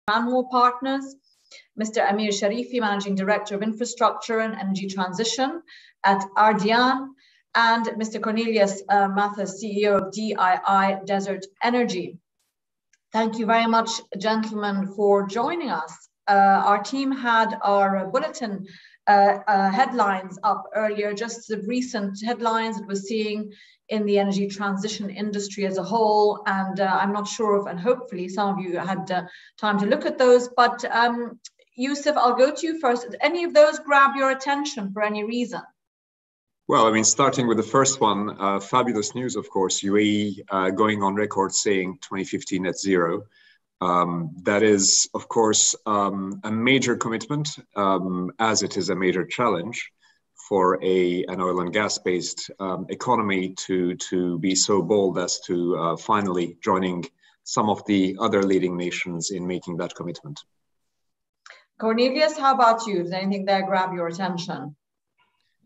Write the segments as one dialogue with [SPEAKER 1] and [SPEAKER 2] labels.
[SPEAKER 1] Cranmore Partners, Mr. Amir Sharifi, Managing Director of Infrastructure and Energy Transition at Ardian, and Mr. Cornelius Mathis, CEO of DII Desert Energy. Thank you very much, gentlemen, for joining us. Our team had our bulletin headlines up earlier, just the recent headlines that we're seeing in the energy transition industry as a whole. And I'm not sure if, and hopefully some of you had time to look at those, but Yusuf, I'll go to you first. Did any of those grab your attention for any reason?
[SPEAKER 2] Well, I mean, starting with the first one, fabulous news, of course, UAE going on record saying 2050 net zero. That is, of course, a major commitment, as it is a major challenge for an oil and gas-based economy to be so bold as to finally joining some of the other leading nations in making that commitment.
[SPEAKER 1] Cornelius, how about you? Does anything there grab your attention?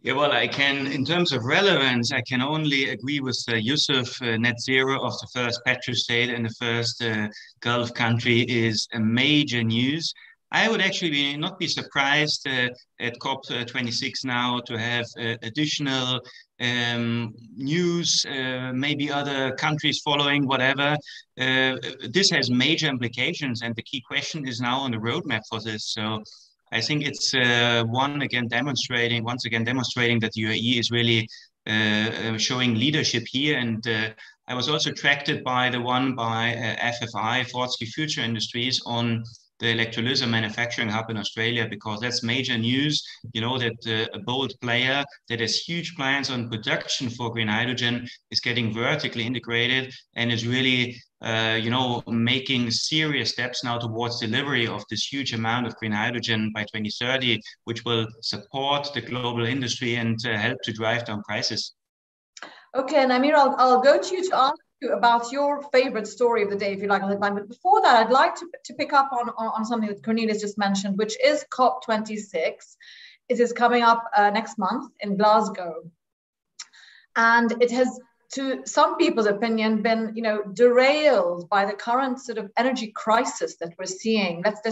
[SPEAKER 3] Yeah, well, I can, in terms of relevance, I can only agree with Yusuf. Net zero of the first petrostate and the first Gulf country is a major news. I would actually not be surprised at COP26 now to have additional news, maybe other countries following, whatever. This has major implications, and the key question is now on the roadmap for this. So I think it's once again demonstrating that the UAE is really showing leadership here. And I was also attracted by the one by FFI, Fortescue Future Industries, on the electrolyzer manufacturing hub in Australia, because that's major news. You know, that a bold player that has huge plans on production for green hydrogen is getting vertically integrated and is really making serious steps now towards delivery of this huge amount of green hydrogen by 2030, which will support the global industry and help to drive down prices.
[SPEAKER 1] Okay, and Amir, I'll go to you to ask you about your favorite story of the day, if you like, on the line. But before that, I'd like to pick up on something that Cornelius just mentioned, which is COP26. It is coming up next month in Glasgow. And it has, to some people's opinion, been, derailed by the current sort of energy crisis that we're seeing. Let's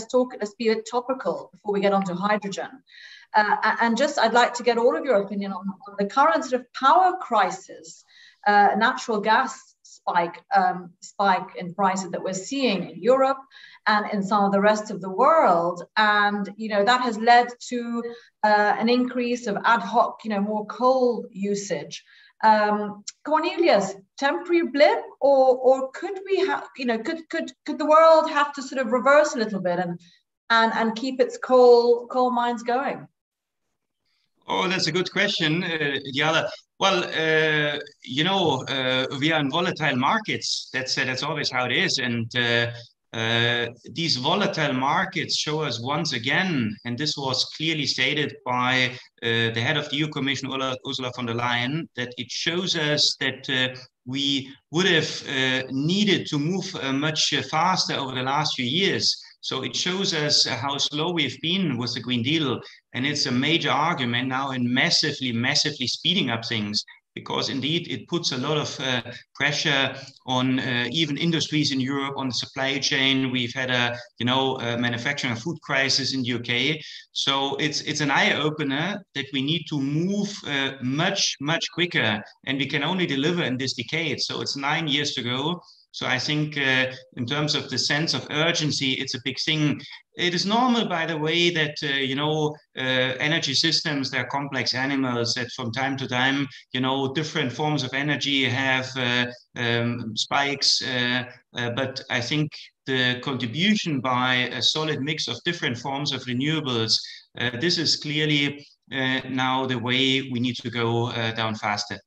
[SPEAKER 1] be a bit topical before we get onto hydrogen. I'd like to get all of your opinion on the current sort of power crisis, natural gas spike in prices that we're seeing in Europe and in some of the rest of the world. And, that has led to an increase of ad hoc, more coal usage. Cornelius, temporary blip, or could we have, could the world have to sort of reverse a little bit and keep its coal mines going?
[SPEAKER 3] Oh, that's a good question, Diala. Well, we are in volatile markets. That's always how it is, and these volatile markets show us once again, and this was clearly stated by the head of the EU Commission, Ursula von der Leyen, that it shows us that we would have needed to move much faster over the last few years. So it shows us how slow we've been with the Green Deal. And it's a major argument now in massively speeding up things, because indeed it puts a lot of pressure on even industries in Europe, on the supply chain. We've had a manufacturing and food crisis in the UK. So it's an eye opener that we need to move much quicker, and we can only deliver in this decade. So it's 9 years to go. So I think in terms of the sense of urgency, it's a big thing. It is normal, by the way, that, energy systems, they're complex animals that from time to time, different forms of energy have spikes. But I think the contribution by a solid mix of different forms of renewables, this is clearly now the way we need to go down faster.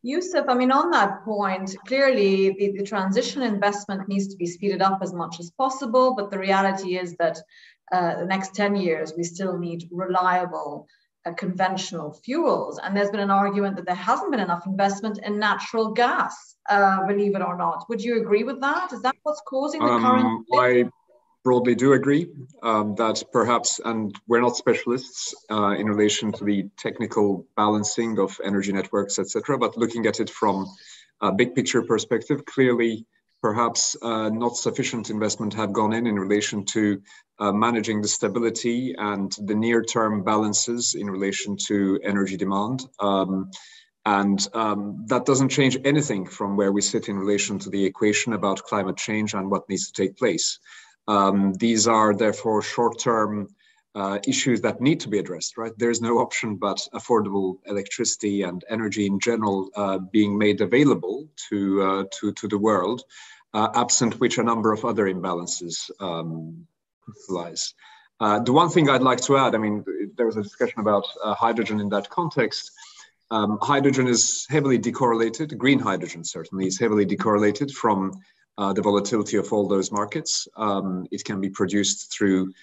[SPEAKER 1] Yusuf, I mean, on that point, clearly the transition investment needs to be speeded up as much as possible, but the reality is that the next 10 years, we still need reliable conventional fuels. And there's been an argument that there hasn't been enough investment in natural gas, believe it or not. Would you agree with that? Is that what's causing the current...
[SPEAKER 2] I broadly do agree that perhaps, and we're not specialists in relation to the technical balancing of energy networks, etc., but looking at it from a big picture perspective, clearly perhaps not sufficient investment have gone in relation to managing the stability and the near-term balances in relation to energy demand. That doesn't change anything from where we sit in relation to the equation about climate change and what needs to take place. These are therefore short-term issues that need to be addressed, right? There's no option but affordable electricity and energy in general being made available to the world, absent which a number of other imbalances lies. The one thing I'd like to add, I mean, there was a discussion about hydrogen in that context. Hydrogen is heavily decorrelated. Green hydrogen certainly is heavily decorrelated from the volatility of all those markets. It can be produced through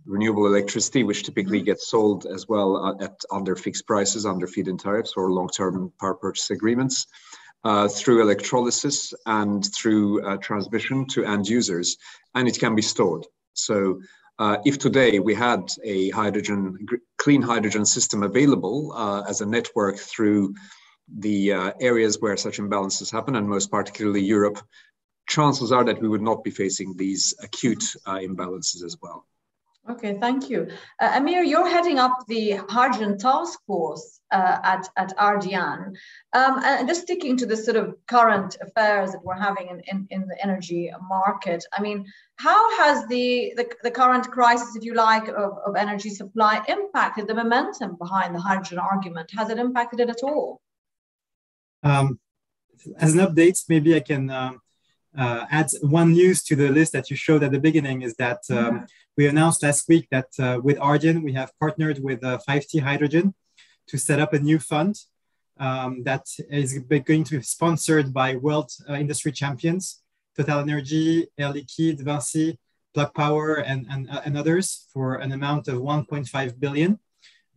[SPEAKER 2] renewable electricity, which typically gets sold as well under fixed prices, under feed-in tariffs or long-term power purchase agreements, through electrolysis and through transmission to end users, and it can be stored. So if today we had a clean hydrogen system available as a network through the areas where such imbalances happen, and most particularly Europe, chances are that we would not be facing these acute imbalances as well.
[SPEAKER 1] Okay, thank you. Amir, you're heading up the Hydrogen Task Force at Ardian. And just sticking to the sort of current affairs that we're having in the energy market, I mean, how has the current crisis, if you like, of energy supply impacted the momentum behind the hydrogen argument? Has it impacted it at all?
[SPEAKER 4] As an update, maybe I can add one news to the list that you showed at the beginning, is that we announced last week that with Ardian, we have partnered with 5T Hydrogen to set up a new fund that is going to be sponsored by world industry champions, Total Energy, Air Liquide, Vinci, Plug Power, and others, for an amount of 1.5 billion.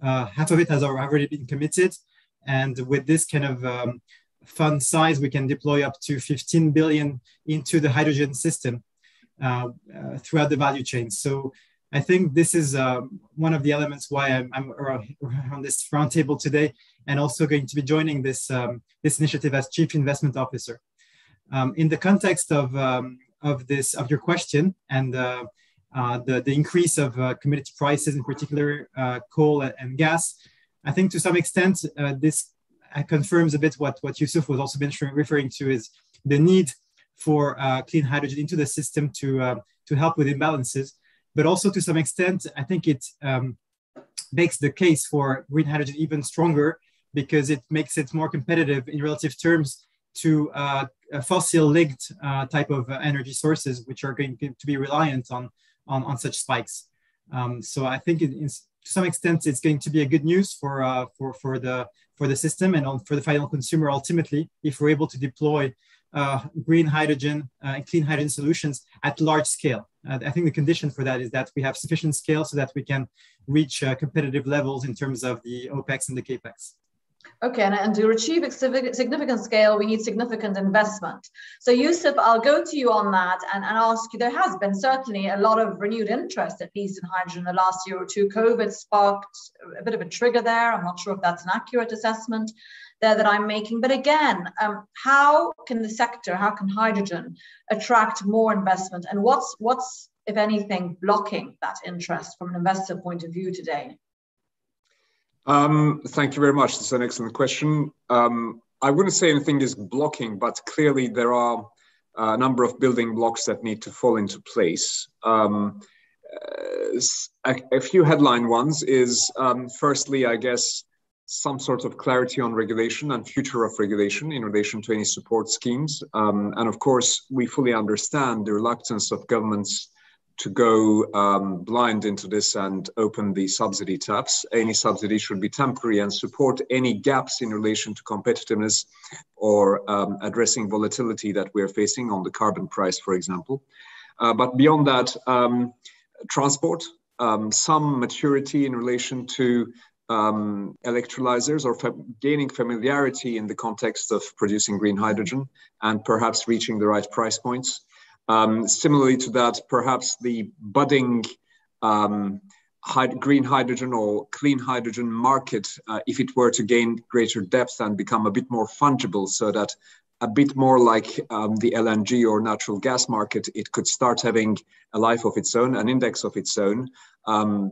[SPEAKER 4] Half of it has already been committed. And with this kind of fund size, we can deploy up to 15 billion into the hydrogen system throughout the value chain. So I think this is one of the elements why I'm around this roundtable today, and also going to be joining this initiative as Chief Investment Officer. In the context of your question and the increase of commodity prices, in particular coal and gas, I think to some extent this confirms a bit what Yusuf was also referring to, is the need for clean hydrogen into the system to help with imbalances. But also to some extent, I think it makes the case for green hydrogen even stronger, because it makes it more competitive in relative terms to fossil-linked type of energy sources, which are going to be reliant on such spikes. So I think to some extent it's going to be a good news for the system and for the final consumer ultimately, if we're able to deploy green hydrogen and clean hydrogen solutions at large scale. I think the condition for that is that we have sufficient scale so that we can reach competitive levels in terms of the OPEX and the CAPEX.
[SPEAKER 1] Okay, and to achieve significant scale, we need significant investment. So Yusuf, I'll go to you on that and ask you, there has been certainly a lot of renewed interest, at least in hydrogen, the last year or two. COVID sparked a bit of a trigger there. I'm not sure if that's an accurate assessment there that I'm making. But again, how can the sector, how can hydrogen attract more investment? And what's, if anything, blocking that interest from an investor point of view today?
[SPEAKER 2] Thank you very much. That's an excellent question. I wouldn't say anything is blocking, but clearly there are a number of building blocks that need to fall into place. A few headline ones is, firstly, I guess, some sort of clarity on regulation and future of regulation in relation to any support schemes. And of course, we fully understand the reluctance of governments to go blind into this and open the subsidy taps. Any subsidy should be temporary and support any gaps in relation to competitiveness or addressing volatility that we're facing on the carbon price, for example. But beyond that, transport, some maturity in relation to electrolyzers or gaining familiarity in the context of producing green hydrogen and perhaps reaching the right price points. Similarly to that, perhaps the budding green hydrogen or clean hydrogen market, if it were to gain greater depth and become a bit more fungible, so that a bit more like the LNG or natural gas market, it could start having a life of its own, an index of its own.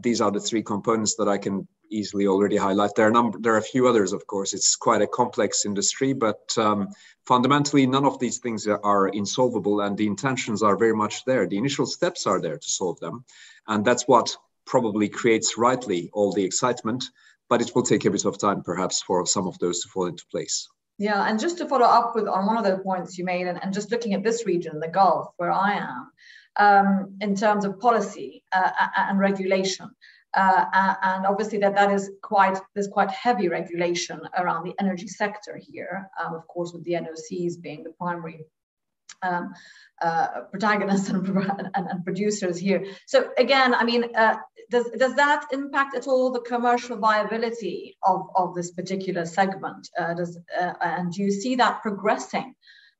[SPEAKER 2] These are the three components that I can easily already highlight. There are a few others, of course. It's quite a complex industry, but fundamentally, none of these things are insolvable, and the intentions are very much there. The initial steps are there to solve them. And that's what probably creates rightly all the excitement, but it will take a bit of time perhaps for some of those to fall into place.
[SPEAKER 1] Yeah, and just to follow up on one of the points you made, and just looking at this region, the Gulf, where I am, in terms of policy and regulation, and obviously there's quite heavy regulation around the energy sector here, of course, with the NOCs being the primary protagonists and producers here. So again, I mean, does that impact at all the commercial viability of this particular segment? And do you see that progressing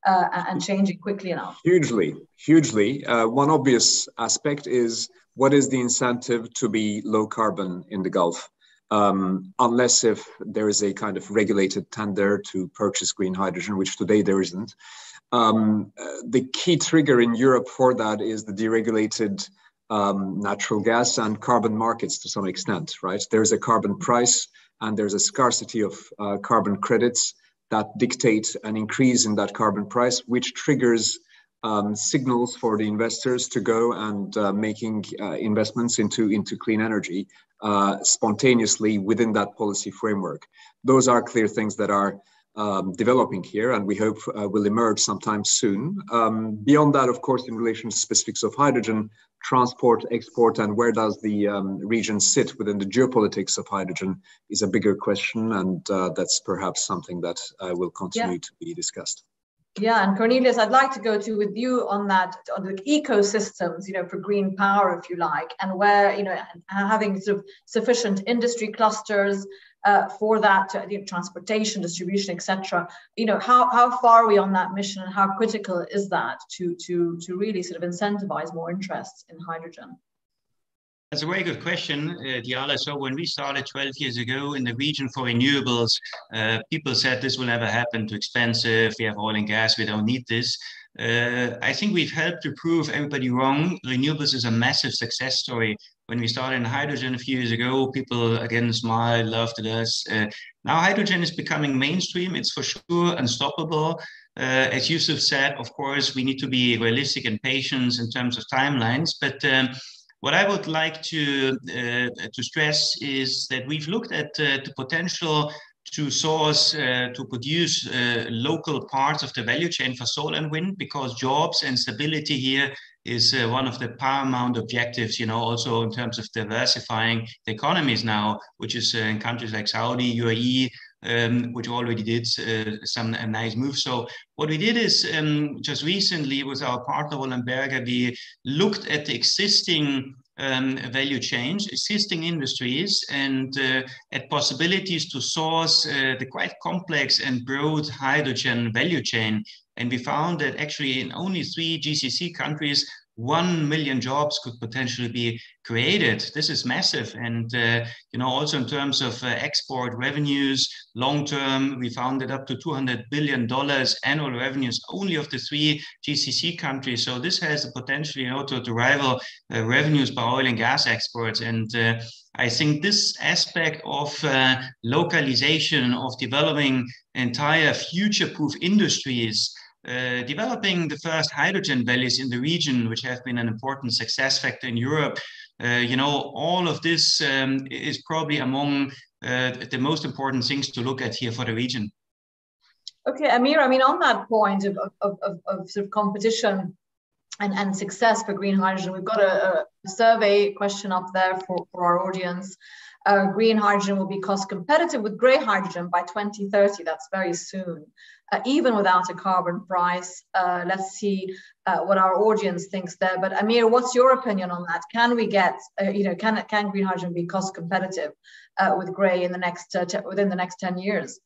[SPEAKER 1] and changing quickly enough?
[SPEAKER 2] Hugely. One obvious aspect is, what is the incentive to be low carbon in the Gulf? Unless if there is a kind of regulated tender to purchase green hydrogen, which today there isn't. The key trigger in Europe for that is the deregulated natural gas and carbon markets to some extent, right? There's a carbon price and there's a scarcity of carbon credits that dictate an increase in that carbon price, which triggers signals for the investors to go and making investments into clean energy spontaneously within that policy framework. Those are clear things that are developing here, and we hope will emerge sometime soon. Beyond that, of course, in relation to specifics of hydrogen, transport, export, and where does the region sit within the geopolitics of hydrogen is a bigger question, and that's perhaps something that will continue to be discussed.
[SPEAKER 1] Yeah, and Cornelius, I'd like to go to with you on that, on the ecosystems, for green power, if you like, and where, having sort of sufficient industry clusters for that, transportation, distribution, etc. How far are we on that mission, and how critical is that to really sort of incentivize more interest in hydrogen?
[SPEAKER 3] That's a very good question, Diala. So when we started 12 years ago in the region for renewables, people said this will never happen, too expensive, we have oil and gas, we don't need this. I think we've helped to prove everybody wrong. Renewables is a massive success story. When we started in hydrogen a few years ago, people again smiled, laughed at us. Now hydrogen is becoming mainstream. It's for sure unstoppable. As Yusuf said, of course, we need to be realistic and patient in terms of timelines. But what I would like to stress is that we've looked at the potential to source, to produce local parts of the value chain for solar and wind, because jobs and stability here is one of the paramount objectives, also in terms of diversifying the economies now, which is in countries like Saudi, UAE, which already did some nice moves. So what we did is just recently with our partner Wallenberger, we looked at the existing value chains, existing industries, and at possibilities to source the quite complex and broad hydrogen value chain. And we found that actually in only 3 GCC countries, 1 million jobs could potentially be created. This is massive. And, also in terms of export revenues, long-term, we found it up to $200 billion annual revenues only of the 3 GCC countries. So this has the potential, to rival revenues by oil and gas exports. And I think this aspect of localization, of developing entire future-proof industries, developing the first hydrogen valleys in the region, which have been an important success factor in Europe, all of this is probably among the most important things to look at here for the region.
[SPEAKER 1] Okay, Amir, on that point of sort of competition and success for green hydrogen, we've got a survey question up there for our audience. Green hydrogen will be cost competitive with grey hydrogen by 2030. That's very soon, even without a carbon price. Let's see what our audience thinks there. But Amir, what's your opinion on that? Can we get, can green hydrogen be cost competitive with grey in the next within the next 10 years?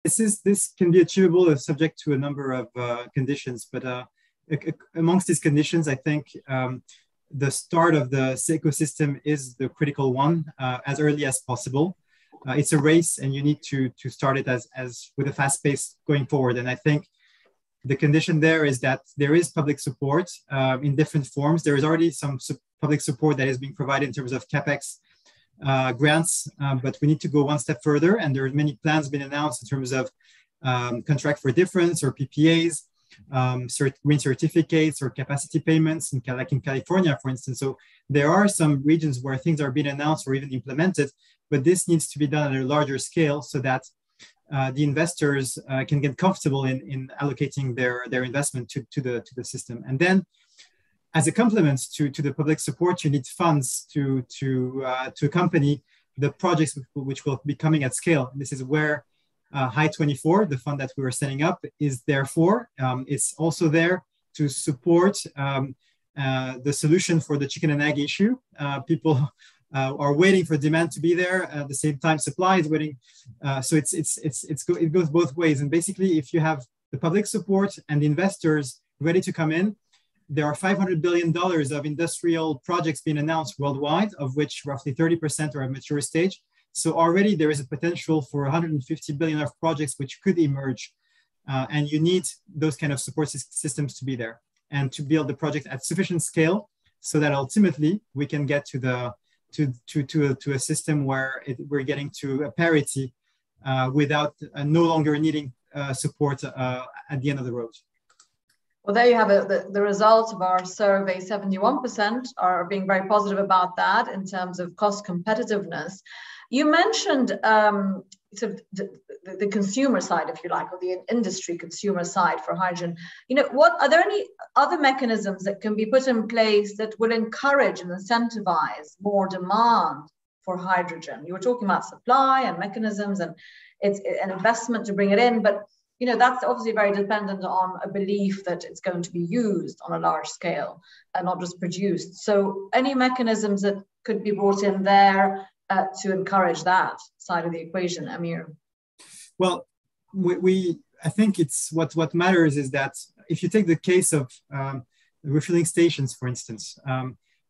[SPEAKER 4] This can be achievable, subject to a number of conditions, but amongst these conditions, I think the start of the ecosystem is the critical one, as early as possible. it's a race, and you need to start it as with a fast pace going forward. And I think the condition there is that there is public support in different forms. There is already some public support that is being provided in terms of CapEx grants, but we need to go one step further. And there are many plans being announced in terms of contract for difference or PPAs, green certificates or capacity payments, like in California, for instance. So there are some regions where things are being announced or even implemented, but this needs to be done at a larger scale so that the investors can get comfortable in allocating their investment to the system. And then, as a complement to the public support, you need funds to accompany the projects which will be coming at scale. This is where High24, the fund that we were setting up, is there for. It's also there to support the solution for the chicken and egg issue. People are waiting for demand to be there. At the same time, supply is waiting. So it goes both ways. And basically, if you have the public support and the investors ready to come in, there are $500 billion of industrial projects being announced worldwide, of which roughly 30% are at mature stage. So already there is a potential for 150 billion of projects which could emerge. And you need those kind of support systems to be there and to build the project at sufficient scale so that ultimately we can get to a system where we're getting to a parity without no longer needing support at the end of the road.
[SPEAKER 1] Well, there you have it. The results of our survey, 71% are being very positive about that in terms of cost competitiveness. You mentioned sort of the consumer side, if you like, or the industry consumer side for hydrogen. You know, are there any other mechanisms that can be put in place that will encourage and incentivize more demand for hydrogen? You were talking about supply and mechanisms, and it's an investment to bring it in, but you know, that's obviously very dependent on a belief that it's going to be used on a large scale and not just produced. So any mechanisms that could be brought in there to encourage that side of the equation, Amir? Well,
[SPEAKER 4] I think it's what matters is that if you take the case of refilling stations, for instance,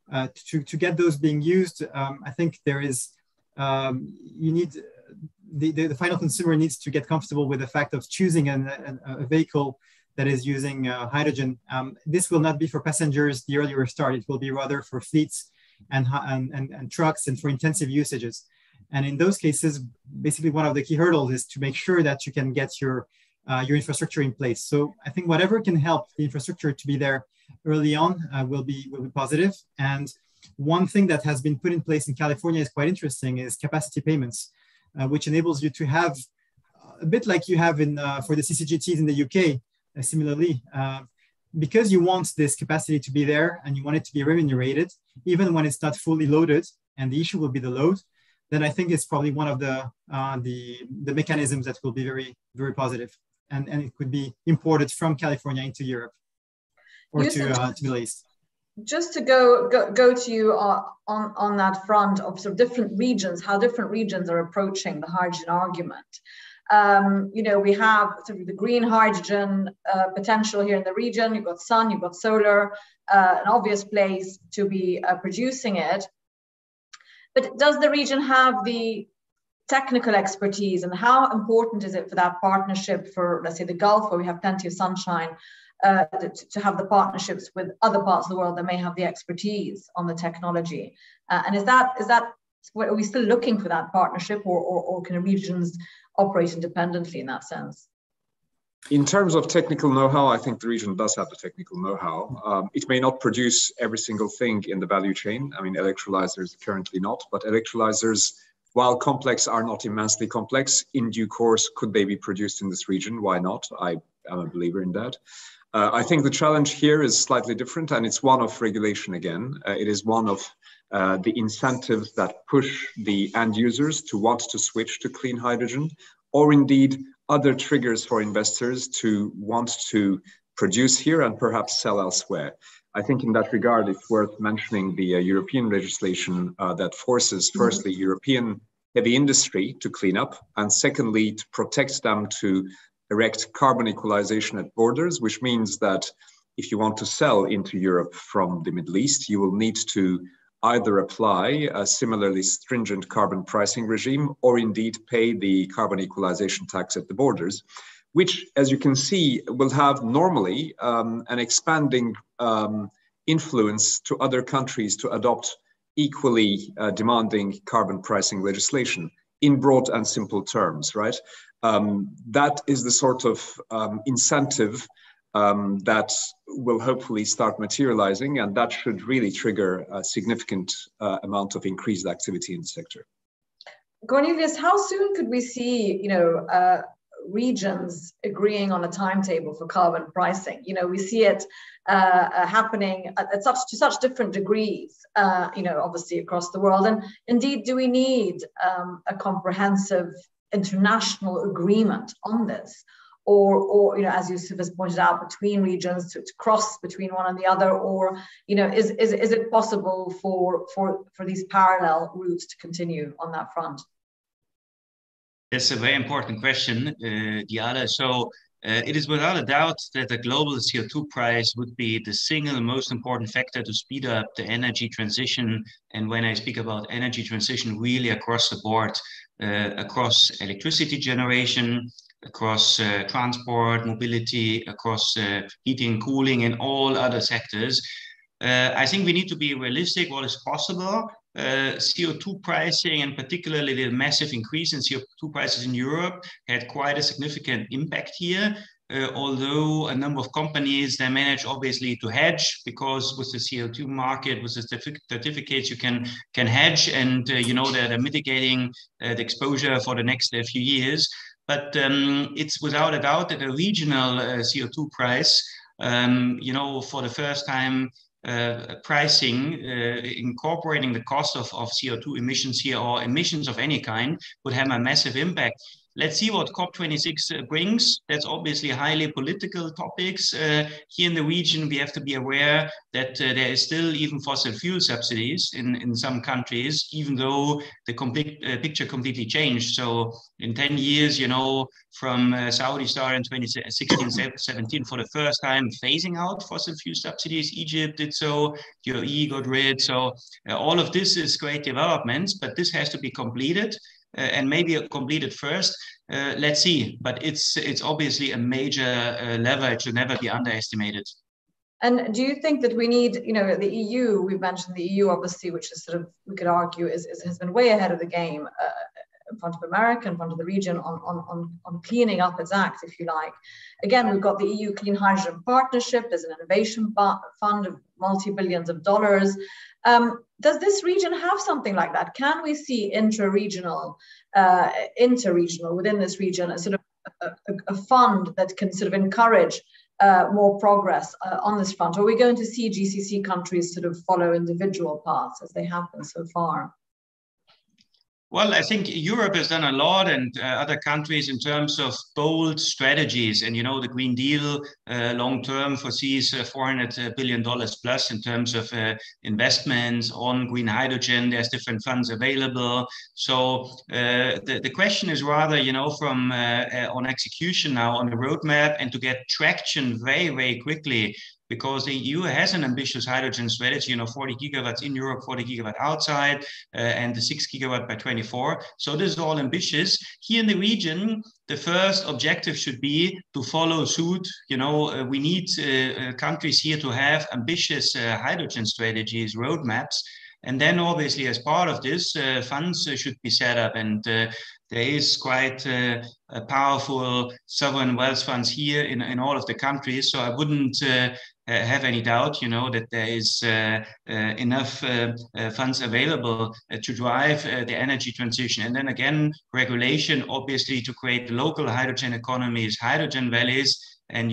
[SPEAKER 4] to get those being used, I think there is, you need, the final consumer needs to get comfortable with the fact of choosing a vehicle that is using hydrogen. This will not be for passengers the earlier start. It will be rather for fleets and trucks and for intensive usages. And in those cases, basically one of the key hurdles is to make sure that you can get your infrastructure in place. So I think whatever can help the infrastructure to be there early on will be positive. And one thing that has been put in place in California is quite interesting is capacity payments, which enables you to have a bit like you have for the CCGTs in the UK, similarly, because you want this capacity to be there and you want it to be remunerated, even when it's not fully loaded, and the issue will be the load, then I think it's probably one of the mechanisms that will be very, very positive. And it could be imported from California into Europe or to Middle East.
[SPEAKER 1] Just to go to you on that front of sort of different regions, how different regions are approaching the hydrogen argument. You know, we have sort of the green hydrogen potential here in the region. You've got sun, you've got solar, an obvious place to be producing it. But does the region have the technical expertise, and how important is it for that partnership for, let's say, the Gulf, where we have plenty of sunshine, to have the partnerships with other parts of the world that may have the expertise on the technology? And is that are we still looking for that partnership, or can regions operate independently in that sense?
[SPEAKER 2] In terms of technical know-how, I think the region does have the technical know-how. It may not produce every single thing in the value chain. I mean, electrolyzers currently not, but electrolyzers, while complex, are not immensely complex. In due course, could they be produced in this region? Why not? I am a believer in that. I think the challenge here is slightly different, and it's one of regulation again. It is one of the incentives that push the end users to want to switch to clean hydrogen, or indeed other triggers for investors to want to produce here and perhaps sell elsewhere. I think in that regard, it's worth mentioning the European legislation that forces, firstly, European heavy industry to clean up, and secondly, to protect them to erect carbon equalization at borders, which means that if you want to sell into Europe from the Middle East, you will need to either apply a similarly stringent carbon pricing regime or indeed pay the carbon equalization tax at the borders, which, as you can see, will have normally an expanding influence to other countries to adopt equally demanding carbon pricing legislation in broad and simple terms, right? That is the sort of incentive that will hopefully start materializing, and that should really trigger a significant amount of increased activity in the sector.
[SPEAKER 1] Cornelius, how soon could we see, regions agreeing on a timetable for carbon pricing? We see it happening to such different degrees, obviously across the world. And indeed, do we need a comprehensive international agreement on this? Or as Yusuf has pointed out, between regions to cross between one and the other, or is it possible for these parallel routes to continue on that front?
[SPEAKER 3] That's a very important question, Diala. So it is without a doubt that the global CO2 price would be the single most important factor to speed up the energy transition. And when I speak about energy transition, really across the board, across electricity generation, across transport, mobility, across heating, cooling, and all other sectors. I think we need to be realistic what is possible. CO2 pricing, and particularly the massive increase in CO2 prices in Europe, had quite a significant impact here. Although a number of companies, they manage obviously to hedge, because with the CO2 market, with the certificates, you can hedge, and they're mitigating the exposure for the next few years. But it's without a doubt that a regional CO2 price, for the first time, pricing, incorporating the cost of CO2 emissions here, or emissions of any kind, would have a massive impact. Let's see what COP26 brings. That's obviously highly political topics. Here in the region, we have to be aware that there is still even fossil fuel subsidies in some countries, even though the picture completely changed. So in 10 years, from Saudi started in 2016-17 for the first time phasing out fossil fuel subsidies. Egypt did so, UAE got rid. So all of this is great developments, but this has to be completed. And maybe completed first. Let's see. But it's obviously a major lever. It should never be underestimated.
[SPEAKER 1] And do you think that we need, the EU? We've mentioned the EU, obviously, which is we could argue has been way ahead of the game in front of America, in front of the region on cleaning up its act, if you like. Again, we've got the EU Clean Hydrogen Partnership. There's an innovation fund of multi-billions of dollars. Does this region have something like that? Can we see inter-regional within this region, a fund that can encourage more progress on this front? Or are we going to see GCC countries follow individual paths as they have been so far?
[SPEAKER 3] Well, I think Europe has done a lot, and other countries, in terms of bold strategies. And, the Green Deal long-term foresees $400 billion plus in terms of investments on green hydrogen. There's different funds available. So the question is rather, from on execution now on the roadmap, and to get traction very, very quickly. Because the EU has an ambitious hydrogen strategy, 40 gigawatts in Europe, 40 gigawatt outside, and the 6 gigawatt by 24. So this is all ambitious. Here in the region, the first objective should be to follow suit. We need countries here to have ambitious hydrogen strategies, roadmaps. And then obviously, as part of this, funds should be set up. And there is quite powerful sovereign wealth funds here in all of the countries. So I wouldn't have any doubt, that there is enough funds available to drive the energy transition. And then again, regulation, obviously, to create local hydrogen economies, hydrogen valleys, and,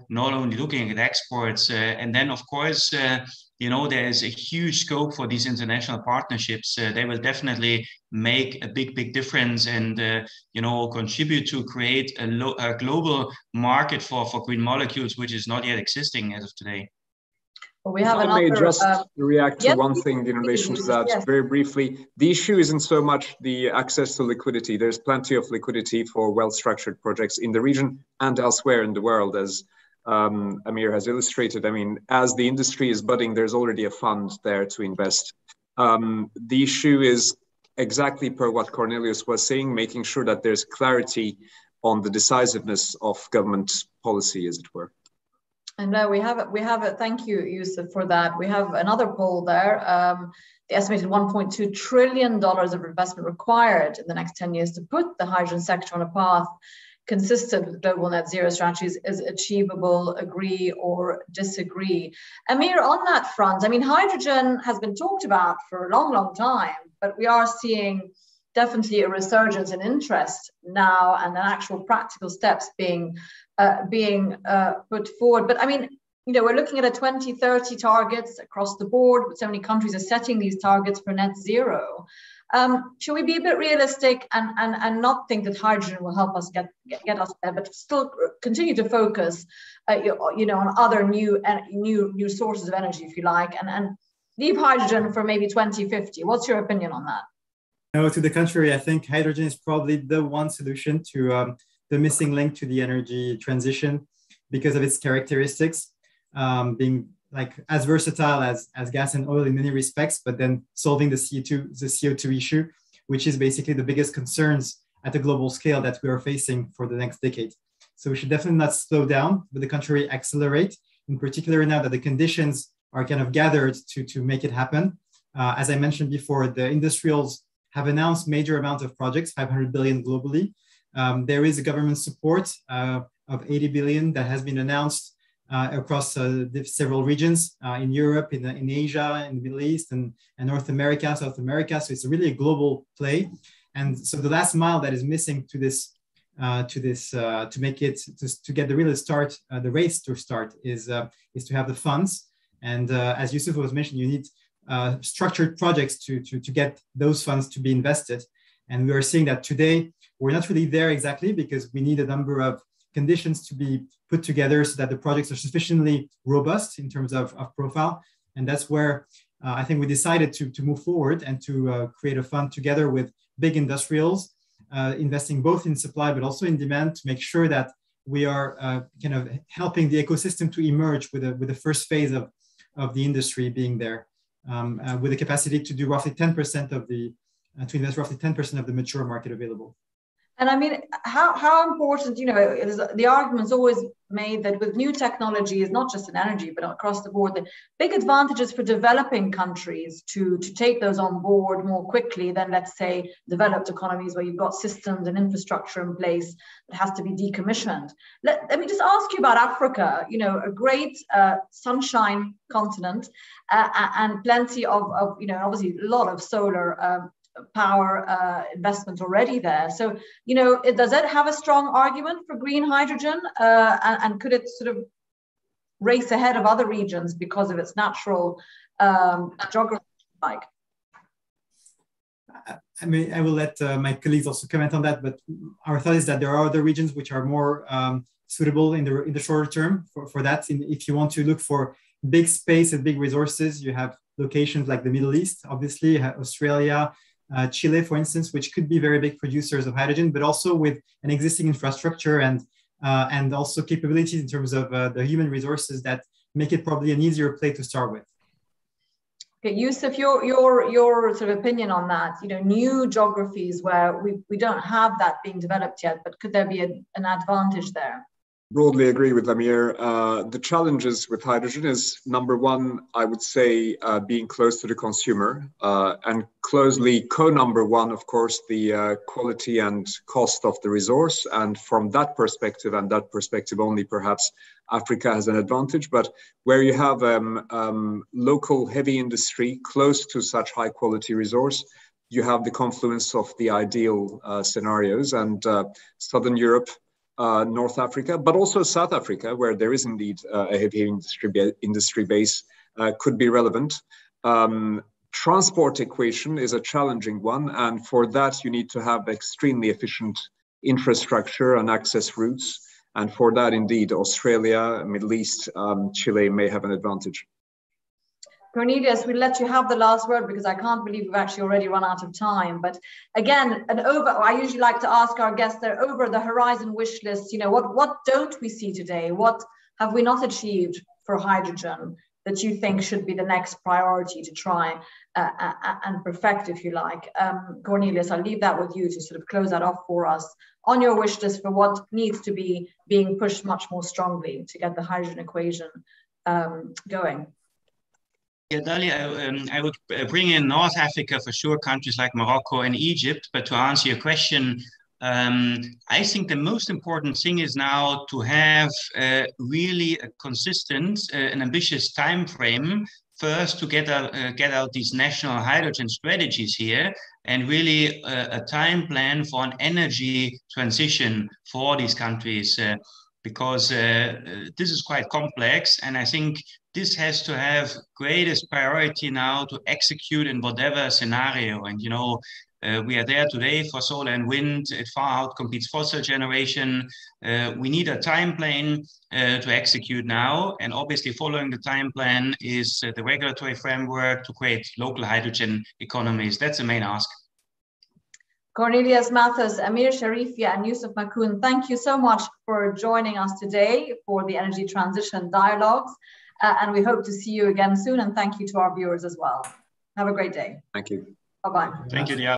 [SPEAKER 3] not only looking at exports. And then, of course, there is a huge scope for these international partnerships. They will definitely make a big difference, and contribute to create a global market for green molecules, which is not yet existing as of today.
[SPEAKER 1] Well, we have
[SPEAKER 2] I may just react to one thing in relation to that very briefly. The issue isn't so much the access to liquidity. There's plenty of liquidity for well-structured projects in the region and elsewhere in the world, as Amir has illustrated. I mean, as the industry is budding, there's already a fund there to invest. The issue is exactly per what Cornelius was saying, making sure that there's clarity on the decisiveness of government policy, as it were.
[SPEAKER 1] And we have it. Thank you, Yusuf, for that. We have another poll there. The estimated $1.2 trillion of investment required in the next 10 years to put the hydrogen sector on a path consistent with global net zero strategies is achievable. Agree or disagree? Amir, on that front, I mean, hydrogen has been talked about for a long, long time, but we are seeing definitely a resurgence in interest now and actual practical steps being put forward. But I mean, you know, we're looking at a 2030 targets across the board, but so many countries are setting these targets for net zero. Should we be a bit realistic and not think that hydrogen will help us get us there, but still continue to focus, you know, on other new sources of energy, if you like, and leave hydrogen for maybe 2050? What's your opinion on that?
[SPEAKER 4] No, to the contrary, I think hydrogen is probably the one solution to the missing link to the energy transition because of its characteristics, being like as versatile as gas and oil in many respects, but then solving the CO2 issue, which is basically the biggest concerns at a global scale that we are facing for the next decade. So we should definitely not slow down, but the contrary, accelerate, in particular now that the conditions are kind of gathered to make it happen. As I mentioned before, the industrials have announced major amounts of projects, 500 billion globally. There is a government support of 80 billion that has been announced across several regions in Europe, in Asia, in the Middle East, and North America, South America. So it's really a global play. And so the last mile that is missing to make it to get the real start, the race to start is to have the funds. And as Yusuf was mentioning, you need structured projects to get those funds to be invested. And we are seeing that today we're not really there exactly because we need a number of conditions to be put together so that the projects are sufficiently robust in terms of profile. And that's where I think we decided to move forward and to create a fund together with big industrials, investing both in supply but also in demand to make sure that we are kind of helping the ecosystem to emerge with the first phase of the industry being there, with the capacity to do roughly 10% of to invest roughly 10% of the mature market available.
[SPEAKER 1] And I mean, how important, you know, the argument's always made that with new technologies, not just in energy, but across the board, the big advantages for developing countries to take those on board more quickly than, let's say, developed economies where you've got systems and infrastructure in place that has to be decommissioned. Let me just ask you about Africa, you know, a great sunshine continent and plenty of, you know, obviously a lot of solar power investment already there. So, you know, does it have a strong argument for green hydrogen? And could it sort of race ahead of other regions because of its natural geography? Like,
[SPEAKER 4] I mean, I will let my colleagues also comment on that, but our thought is that there are other regions which are more suitable in the shorter term for that. If you want to look for big space and big resources, you have locations like the Middle East, obviously, Australia, Chile, for instance, which could be very big producers of hydrogen, but also with an existing infrastructure and also capabilities in terms of the human resources that make it probably an easier play to start with.
[SPEAKER 1] Okay, Yusuf, your sort of opinion on that, you know, new geographies where we don't have that being developed yet, but could there be an advantage there?
[SPEAKER 2] Broadly agree with Amir. The challenges with hydrogen is, number one, I would say, being close to the consumer, and closely co-number one, of course, the quality and cost of the resource. And from that perspective and that perspective only, perhaps Africa has an advantage. But where you have local heavy industry close to such high quality resource, you have the confluence of the ideal scenarios. And Southern Europe, North Africa, but also South Africa, where there is indeed a heavy industry base, could be relevant. Transport equation is a challenging one, and for that you need to have extremely efficient infrastructure and access routes. And for that, indeed, Australia, Middle East, Chile may have an advantage.
[SPEAKER 1] Cornelius, we'll let you have the last word because I can't believe we've actually already run out of time. But again, I usually like to ask our guests their over the horizon wish list. You know, what don't we see today? What have we not achieved for hydrogen? that you think should be the next priority to try and perfect, if you like. Cornelius, I'll leave that with you to sort of close that off for us on your wish list for what needs to be being pushed much more strongly to get the hydrogen equation going.
[SPEAKER 3] Yeah, Dalia, I would bring in North Africa for sure, countries like Morocco and Egypt. But to answer your question, I think the most important thing is now to have really a consistent and ambitious time frame first to get out these national hydrogen strategies here, and really a time plan for an energy transition for these countries, because this is quite complex, and I think this has to have greatest priority now to execute in whatever scenario. And we are there today for solar and wind. It far outcompetes fossil generation. We need a time plan to execute now. And obviously following the time plan is the regulatory framework to create local hydrogen economies. That's the main ask.
[SPEAKER 1] Cornelius Mathis, Amir Sharifia, and Yusuf Makoun, thank you so much for joining us today for the Energy Transition Dialogues. And we hope to see you again soon. And thank you to our viewers as well. Have a great day.
[SPEAKER 2] Thank you.
[SPEAKER 1] Bye-bye.
[SPEAKER 3] Thank you, Dia.